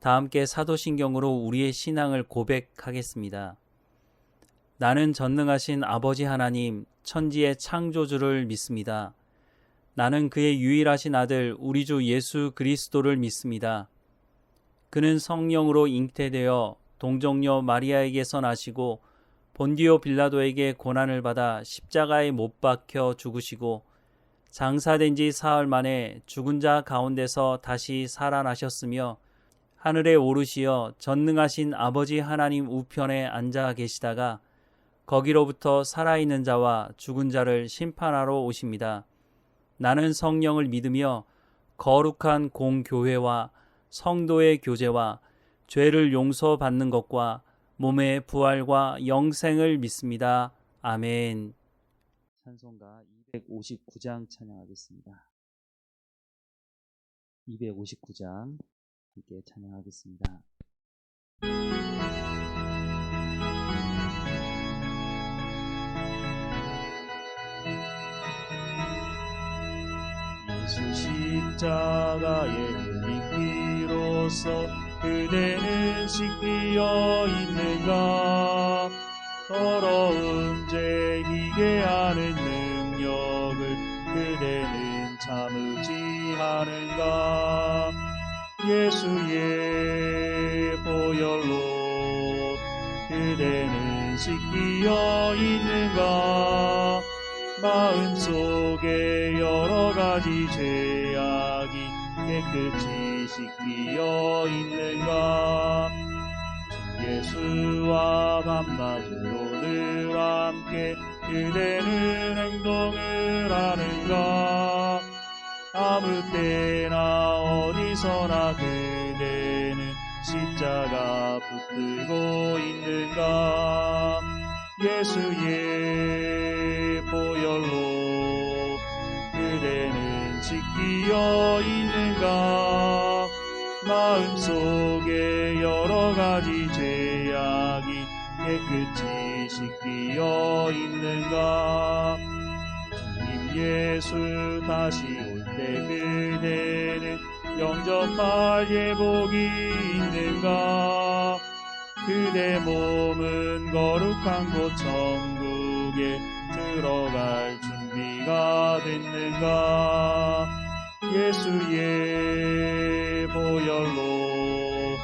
다 함께 사도신경으로 우리의 신앙을 고백하겠습니다. 나는 전능하신 아버지 하나님, 천지의 창조주를 믿습니다. 나는 그의 유일하신 아들 우리 주 예수 그리스도를 믿습니다. 그는 성령으로 잉태되어 동정녀 마리아에게서 나시고 본디오 빌라도에게 고난을 받아 십자가에 못 박혀 죽으시고 장사된 지 사흘 만에 죽은 자 가운데서 다시 살아나셨으며 하늘에 오르시어 전능하신 아버지 하나님 우편에 앉아 계시다가 거기로부터 살아있는 자와 죽은 자를 심판하러 오십니다. 나는 성령을 믿으며 거룩한 공교회와 성도의 교제와 죄를 용서받는 것과 몸의 부활과 영생을 믿습니다. 아멘. 찬송가 259장 찬양하겠습니다. 259장 함께 찬양하겠습니다. 예수 십자가에 흘린 피로써 그대는 씻기어 있는가? 더러운 죄 희게 하는 능력을 그대는 참으지 하는가? 예수의 보혈로 그대는 씻기어 있는가? 마음속에 여러 가지 죄악이 깨끗이 씻기어 있는가? 예수와 밤낮으로 늘 함께 그대는 행동을 하는가? 아무 때나 어디서나 그대는 십자가 붙들고 있는가? 예수의 보혈로 그대는 씻기어 있는가? 마음속에 여러 가지 죄악이 깨끗이 씻기어 있는가? 주님 예수 다시 올 때 그대는 영접할 예복이 있는가? 그대 몸은 거룩한 곳 천국에 들어갈 준비가 됐는가? 예수의 보혈로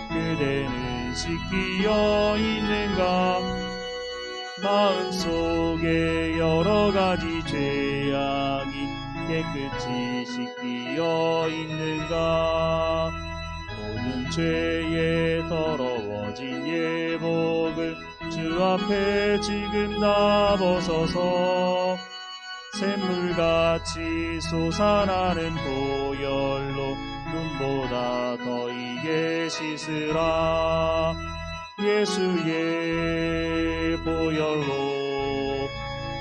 그대는 씻기어 있는가? 마음속에 여러 가지 죄악이 깨끗이 씻기어 있는가? 모든 죄에 더러워진 예복을 주 앞에 지금 다 벗어서 샘물같이 솟아나는 보혈로 눈보다 더이게 씻으라. 예수의 보혈로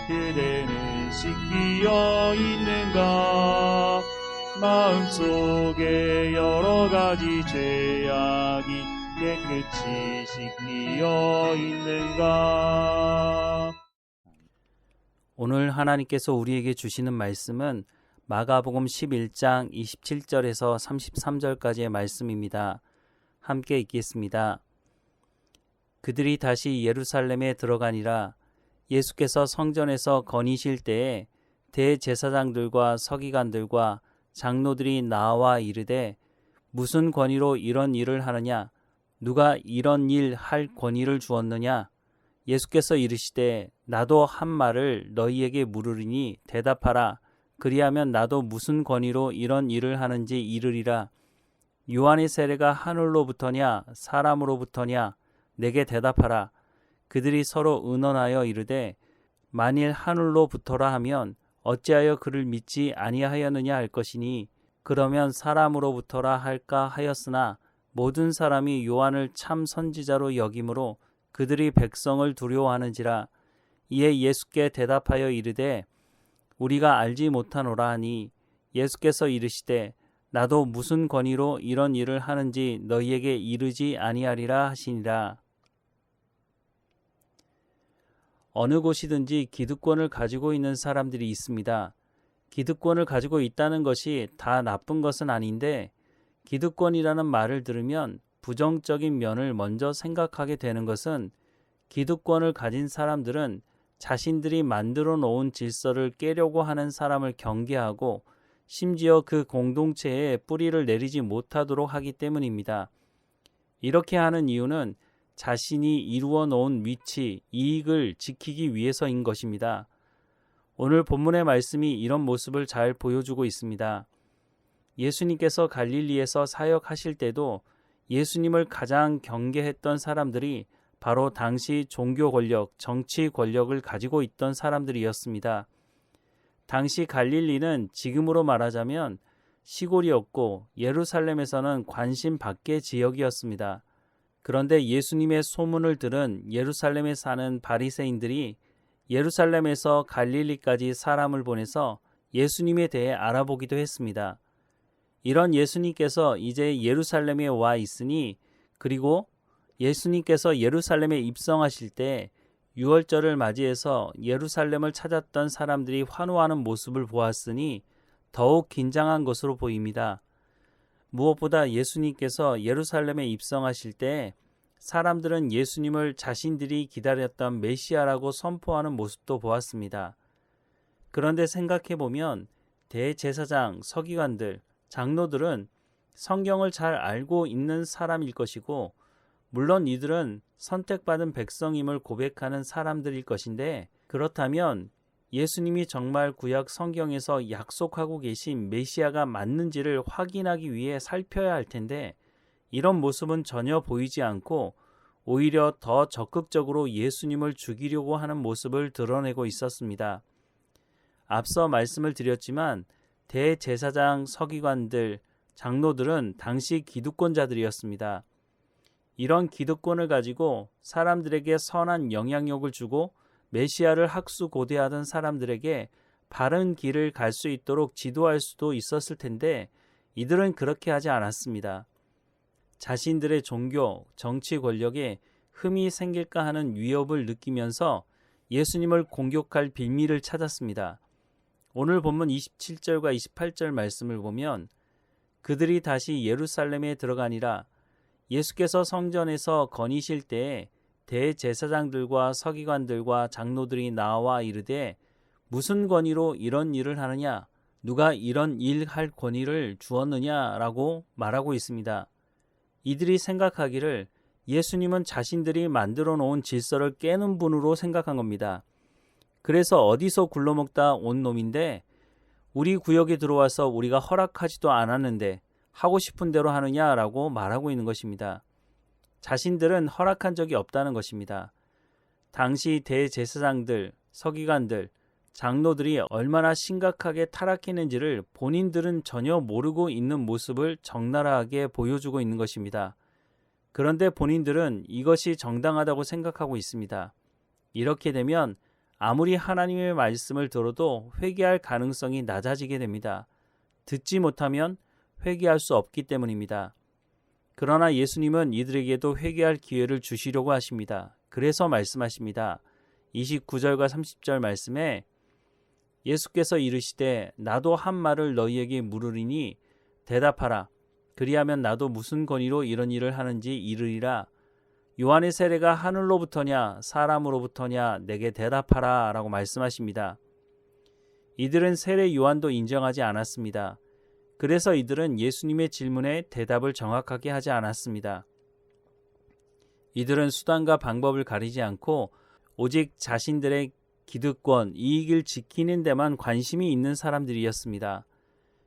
그대는 씻기어 있는가? 마음속에 여러 가지 죄악이 깨끗이 씻기어 있는가? 오늘 하나님께서 우리에게 주시는 말씀은 마가복음 11장 27절에서 33절까지의 말씀입니다. 함께 읽겠습니다. 그들이 다시 예루살렘에 들어가니라. 예수께서 성전에서 거니실 때에 대제사장들과 서기관들과 장로들이 나와 이르되 무슨 권위로 이런 일을 하느냐? 누가 이런 일 할 권위를 주었느냐? 예수께서 이르시되 나도 한 말을 너희에게 물으리니 대답하라. 그리하면 나도 무슨 권위로 이런 일을 하는지 이르리라. 요한의 세례가 하늘로부터냐 사람으로부터냐? 내게 대답하라. 그들이 서로 의논하여 이르되 만일 하늘로부터라 하면 어찌하여 그를 믿지 아니하였느냐 할 것이니 그러면 사람으로부터라 할까 하였으나 모든 사람이 요한을 참 선지자로 여김으로 그들이 백성을 두려워하는지라. 이에 예수께 대답하여 이르되 우리가 알지 못하노라 하니 예수께서 이르시되 나도 무슨 권위로 이런 일을 하는지 너희에게 이르지 아니하리라 하시니라. 어느 곳이든지 기득권을 가지고 있는 사람들이 있습니다. 기득권을 가지고 있다는 것이 다 나쁜 것은 아닌데 기득권이라는 말을 들으면 부정적인 면을 먼저 생각하게 되는 것은 기득권을 가진 사람들은 자신들이 만들어 놓은 질서를 깨려고 하는 사람을 경계하고 심지어 그 공동체에 뿌리를 내리지 못하도록 하기 때문입니다. 이렇게 하는 이유는 자신이 이루어 놓은 위치, 이익을 지키기 위해서인 것입니다. 오늘 본문의 말씀이 이런 모습을 잘 보여주고 있습니다. 예수님께서 갈릴리에서 사역하실 때도 예수님을 가장 경계했던 사람들이 바로 당시 종교 권력, 정치 권력을 가지고 있던 사람들이었습니다. 당시 갈릴리는 지금으로 말하자면 시골이었고 예루살렘에서는 관심 밖의 지역이었습니다. 그런데 예수님의 소문을 들은 예루살렘에 사는 바리새인들이 예루살렘에서 갈릴리까지 사람을 보내서 예수님에 대해 알아보기도 했습니다. 이런 예수님께서 이제 예루살렘에 와 있으니, 그리고 예수님께서 예루살렘에 입성하실 때 유월절을 맞이해서 예루살렘을 찾았던 사람들이 환호하는 모습을 보았으니 더욱 긴장한 것으로 보입니다. 무엇보다 예수님께서 예루살렘에 입성하실 때 사람들은 예수님을 자신들이 기다렸던 메시아라고 선포하는 모습도 보았습니다. 그런데 생각해보면 대제사장, 서기관들, 장로들은 성경을 잘 알고 있는 사람일 것이고, 물론 이들은 선택받은 백성임을 고백하는 사람들일 것인데, 그렇다면 예수님이 정말 구약 성경에서 약속하고 계신 메시아가 맞는지를 확인하기 위해 살펴야 할 텐데, 이런 모습은 전혀 보이지 않고 오히려 더 적극적으로 예수님을 죽이려고 하는 모습을 드러내고 있었습니다. 앞서 말씀을 드렸지만 대제사장, 서기관들, 장로들은 당시 기득권자들이었습니다. 이런 기득권을 가지고 사람들에게 선한 영향력을 주고 메시아를 학수고대하던 사람들에게 바른 길을 갈 수 있도록 지도할 수도 있었을 텐데 이들은 그렇게 하지 않았습니다. 자신들의 종교, 정치 권력에 흠이 생길까 하는 위협을 느끼면서 예수님을 공격할 빌미를 찾았습니다. 오늘 본문 27절과 28절 말씀을 보면 그들이 다시 예루살렘에 들어가니라. 예수께서 성전에서 거니실 때에 대제사장들과 서기관들과 장로들이 나와 이르되 무슨 권위로 이런 일을 하느냐? 누가 이런 일 할 권위를 주었느냐라고 말하고 있습니다. 이들이 생각하기를 예수님은 자신들이 만들어 놓은 질서를 깨는 분으로 생각한 겁니다. 그래서 어디서 굴러먹다 온 놈인데 우리 구역에 들어와서 우리가 허락하지도 않았는데 하고 싶은 대로 하느냐라고 말하고 있는 것입니다. 자신들은 허락한 적이 없다는 것입니다. 당시 대제사장들, 서기관들, 장로들이 얼마나 심각하게 타락했는지를 본인들은 전혀 모르고 있는 모습을 적나라하게 보여주고 있는 것입니다. 그런데 본인들은 이것이 정당하다고 생각하고 있습니다. 이렇게 되면 아무리 하나님의 말씀을 들어도 회개할 가능성이 낮아지게 됩니다. 듣지 못하면 회개할 수 없기 때문입니다. 그러나 예수님은 이들에게도 회개할 기회를 주시려고 하십니다. 그래서 말씀하십니다. 29절과 30절 말씀에 예수께서 이르시되 나도 한 말을 너희에게 물으리니 대답하라. 그리하면 나도 무슨 권위로 이런 일을 하는지 이르리라. 요한의 세례가 하늘로부터냐 사람으로부터냐 내게 대답하라 라고 말씀하십니다. 이들은 세례 요한도 인정하지 않았습니다. 그래서 이들은 예수님의 질문에 대답을 정확하게 하지 않았습니다. 이들은 수단과 방법을 가리지 않고 오직 자신들의 기득권, 이익을 지키는 데만 관심이 있는 사람들이었습니다.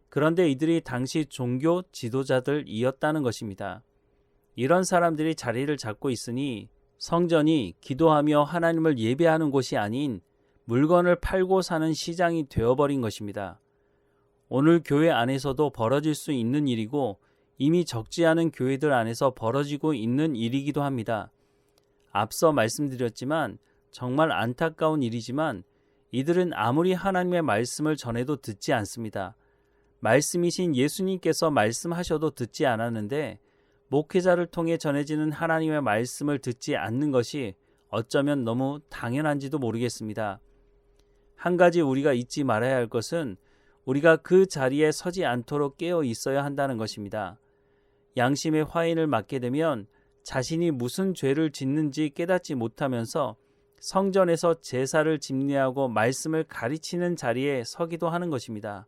그런데 이들이 당시 종교 지도자들이었다는 것입니다. 이런 사람들이 자리를 잡고 있으니 성전이 기도하며 하나님을 예배하는 곳이 아닌 물건을 팔고 사는 시장이 되어버린 것입니다. 오늘 교회 안에서도 벌어질 수 있는 일이고 이미 적지 않은 교회들 안에서 벌어지고 있는 일이기도 합니다. 앞서 말씀드렸지만 정말 안타까운 일이지만 이들은 아무리 하나님의 말씀을 전해도 듣지 않습니다. 말씀이신 예수님께서 말씀하셔도 듣지 않았는데 목회자를 통해 전해지는 하나님의 말씀을 듣지 않는 것이 어쩌면 너무 당연한지도 모르겠습니다. 한 가지 우리가 잊지 말아야 할 것은 우리가 그 자리에 서지 않도록 깨어 있어야 한다는 것입니다. 양심의 화인을 맞게 되면 자신이 무슨 죄를 짓는지 깨닫지 못하면서 성전에서 제사를 집례하고 말씀을 가르치는 자리에 서기도 하는 것입니다.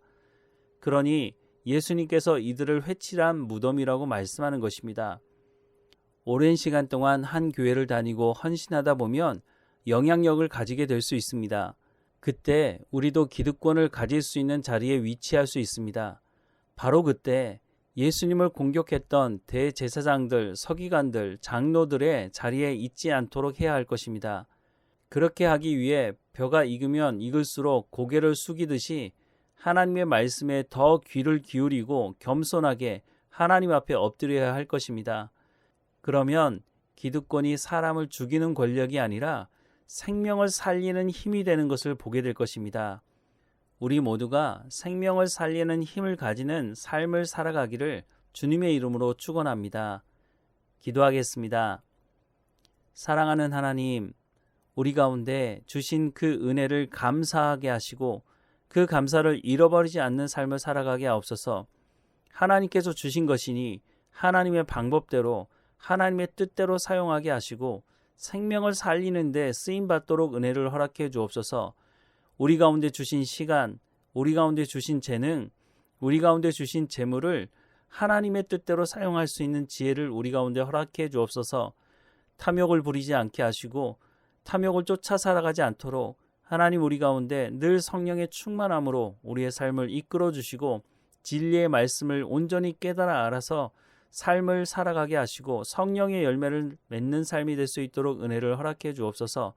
그러니 예수님께서 이들을 회칠한 무덤이라고 말씀하는 것입니다. 오랜 시간 동안 한 교회를 다니고 헌신하다 보면 영향력을 가지게 될 수 있습니다. 그때 우리도 기득권을 가질 수 있는 자리에 위치할 수 있습니다. 바로 그때 예수님을 공격했던 대제사장들, 서기관들, 장로들의 자리에 있지 않도록 해야 할 것입니다. 그렇게 하기 위해 벼가 익으면 익을수록 고개를 숙이듯이 하나님의 말씀에 더 귀를 기울이고 겸손하게 하나님 앞에 엎드려야 할 것입니다. 그러면 기득권이 사람을 죽이는 권력이 아니라 생명을 살리는 힘이 되는 것을 보게 될 것입니다. 우리 모두가 생명을 살리는 힘을 가지는 삶을 살아가기를 주님의 이름으로 축원합니다. 기도하겠습니다. 사랑하는 하나님, 우리 가운데 주신 그 은혜를 감사하게 하시고 그 감사를 잃어버리지 않는 삶을 살아가게 하옵소서. 하나님께서 주신 것이니 하나님의 방법대로 하나님의 뜻대로 사용하게 하시고 생명을 살리는 데 쓰임받도록 은혜를 허락해 주옵소서. 우리 가운데 주신 시간, 우리 가운데 주신 재능, 우리 가운데 주신 재물을 하나님의 뜻대로 사용할 수 있는 지혜를 우리 가운데 허락해 주옵소서. 탐욕을 부리지 않게 하시고 탐욕을 쫓아 살아가지 않도록 하나님 우리 가운데 늘 성령의 충만함으로 우리의 삶을 이끌어 주시고 진리의 말씀을 온전히 깨달아 알아서 삶을 살아가게 하시고 성령의 열매를 맺는 삶이 될 수 있도록 은혜를 허락해 주옵소서.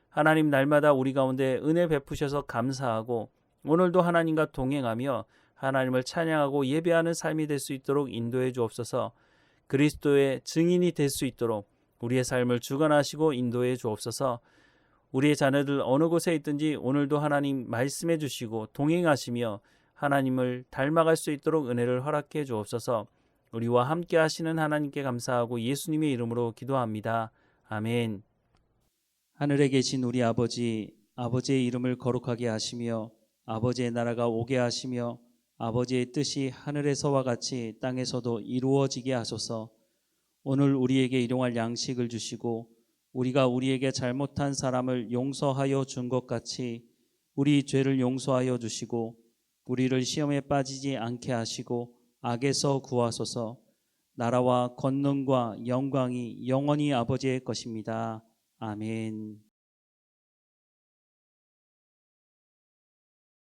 하나님 날마다 우리 가운데 은혜 베푸셔서 감사하고 오늘도 하나님과 동행하며 하나님을 찬양하고 예배하는 삶이 될 수 있도록 인도해 주옵소서. 그리스도의 증인이 될 수 있도록 우리의 삶을 주관하시고 인도해 주옵소서. 우리의 자녀들 어느 곳에 있든지 오늘도 하나님 말씀해 주시고 동행하시며 하나님을 닮아갈 수 있도록 은혜를 허락해 주옵소서. 우리와 함께 하시는 하나님께 감사하고 예수님의 이름으로 기도합니다. 아멘. 하늘에 계신 우리 아버지, 아버지의 이름을 거룩하게 하시며 아버지의 나라가 오게 하시며 아버지의 뜻이 하늘에서와 같이 땅에서도 이루어지게 하소서. 오늘 우리에게 일용할 양식을 주시고 우리가 우리에게 잘못한 사람을 용서하여 준 것 같이 우리 죄를 용서하여 주시고 우리를 시험에 빠지지 않게 하시고 악에서 구하소서. 나라와 권능과 영광이 영원히 아버지의 것입니다. 아멘.